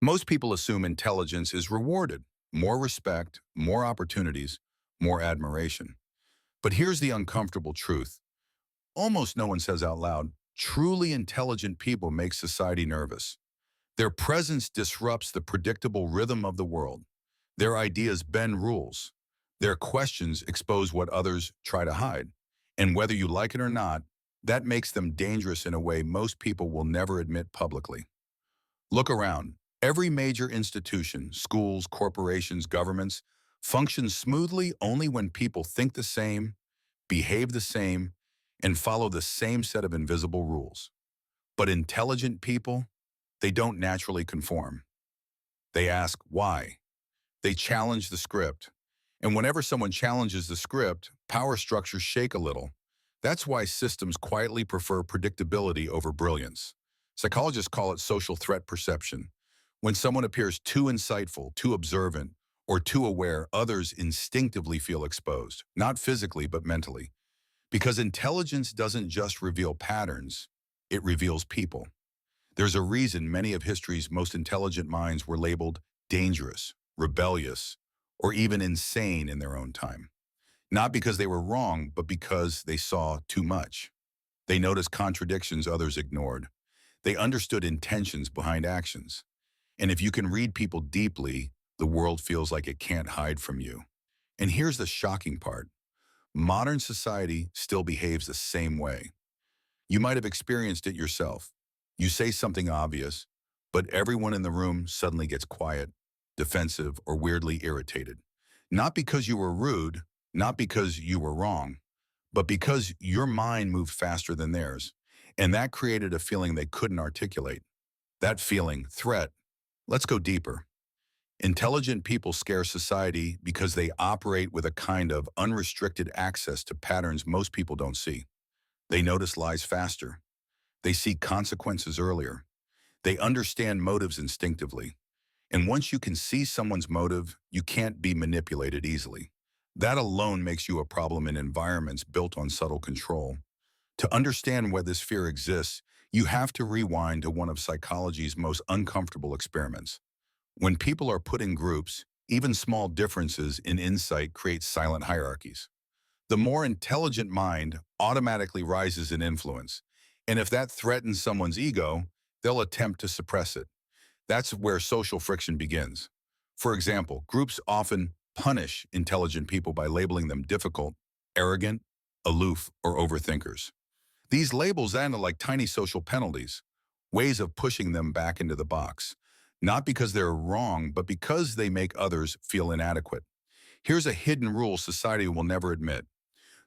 Most people assume intelligence is rewarded. More respect, more opportunities, more admiration. But here's the uncomfortable truth. Almost no one says out loud, truly intelligent people make society nervous. Their presence disrupts the predictable rhythm of the world. Their ideas bend rules. Their questions expose what others try to hide. And whether you like it or not, that makes them dangerous in a way most people will never admit publicly. Look around. Every major institution, schools, corporations, governments, functions smoothly only when people think the same, behave the same, and follow the same set of invisible rules. But intelligent people, they don't naturally conform. They ask why. They challenge the script. And whenever someone challenges the script, power structures shake a little. That's why systems quietly prefer predictability over brilliance. Psychologists call it social threat perception. When someone appears too insightful, too observant, or too aware, others instinctively feel exposed, not physically but mentally. Because intelligence doesn't just reveal patterns, it reveals people. There's a reason many of history's most intelligent minds were labeled dangerous, rebellious, or even insane in their own time. Not because they were wrong, but because they saw too much. They noticed contradictions others ignored. They understood intentions behind actions. And if you can read people deeply, the world feels like it can't hide from you. And here's the shocking part. Modern society still behaves the same way. You might have experienced it yourself. You say something obvious, but everyone in the room suddenly gets quiet, defensive, or weirdly irritated. Not because you were rude, not because you were wrong, but because your mind moved faster than theirs. And that created a feeling they couldn't articulate. That feeling, threat. Let's go deeper. Intelligent people scare society because they operate with a kind of unrestricted access to patterns most people don't see. They notice lies faster. They see consequences earlier. They understand motives instinctively. And once you can see someone's motive, you can't be manipulated easily. That alone makes you a problem in environments built on subtle control. To understand why this fear exists, you have to rewind to one of psychology's most uncomfortable experiments. When people are put in groups, even small differences in insight create silent hierarchies. The more intelligent mind automatically rises in influence, and if that threatens someone's ego, they'll attempt to suppress it. That's where social friction begins. For example, groups often punish intelligent people by labeling them difficult, arrogant, aloof, or overthinkers. These labels act like tiny social penalties, ways of pushing them back into the box, not because they're wrong, but because they make others feel inadequate. Here's a hidden rule society will never admit.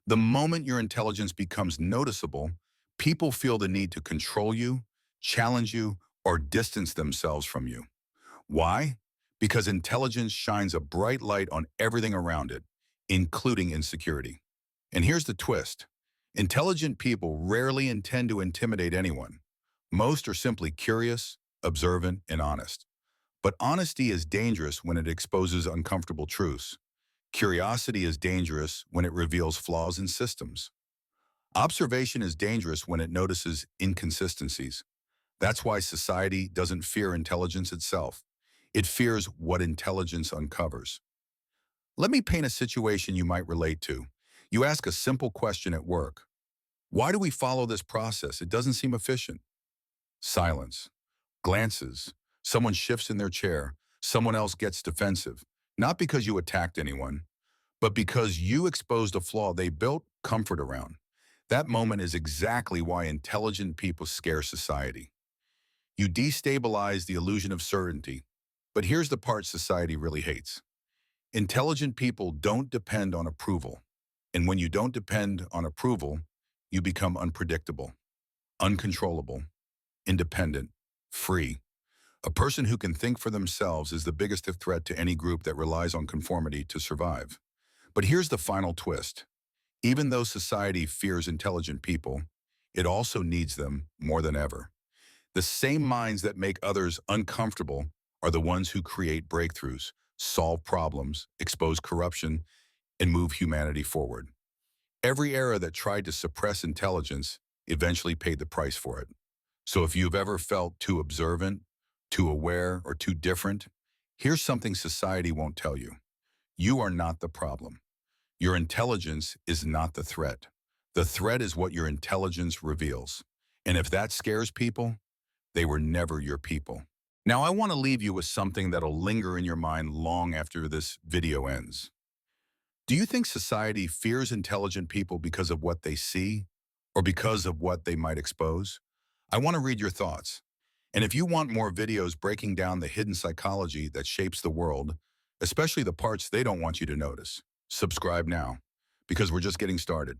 The moment your intelligence becomes noticeable, people feel the need to control you, challenge you, or distance themselves from you. Why? Because intelligence shines a bright light on everything around it, including insecurity. And here's the twist. Intelligent people rarely intend to intimidate anyone. Most are simply curious, observant, and honest. But honesty is dangerous when it exposes uncomfortable truths. Curiosity is dangerous when it reveals flaws in systems. Observation is dangerous when it notices inconsistencies. That's why society doesn't fear intelligence itself. It fears what intelligence uncovers. Let me paint a situation you might relate to. You ask a simple question at work. Why do we follow this process? It doesn't seem efficient. Silence. Glances. Someone shifts in their chair. Someone else gets defensive. Not because you attacked anyone, but because you exposed a flaw they built comfort around. That moment is exactly why intelligent people scare society. You destabilize the illusion of certainty. But here's the part society really hates. Intelligent people don't depend on approval. And when you don't depend on approval, you become unpredictable, uncontrollable, independent, free. A person who can think for themselves is the biggest threat to any group that relies on conformity to survive. But here's the final twist. Even though society fears intelligent people, it also needs them more than ever. The same minds that make others uncomfortable are the ones who create breakthroughs, solve problems, expose corruption, and move humanity forward. Every era that tried to suppress intelligence eventually paid the price for it. So if you've ever felt too observant, too aware, or too different, here's something society won't tell you. You are not the problem. Your intelligence is not the threat. The threat is what your intelligence reveals. And if that scares people, they were never your people. Now, I want to leave you with something that'll linger in your mind long after this video ends. Do you think society fears intelligent people because of what they see or because of what they might expose? I want to read your thoughts. And if you want more videos breaking down the hidden psychology that shapes the world, especially the parts they don't want you to notice, subscribe now because we're just getting started.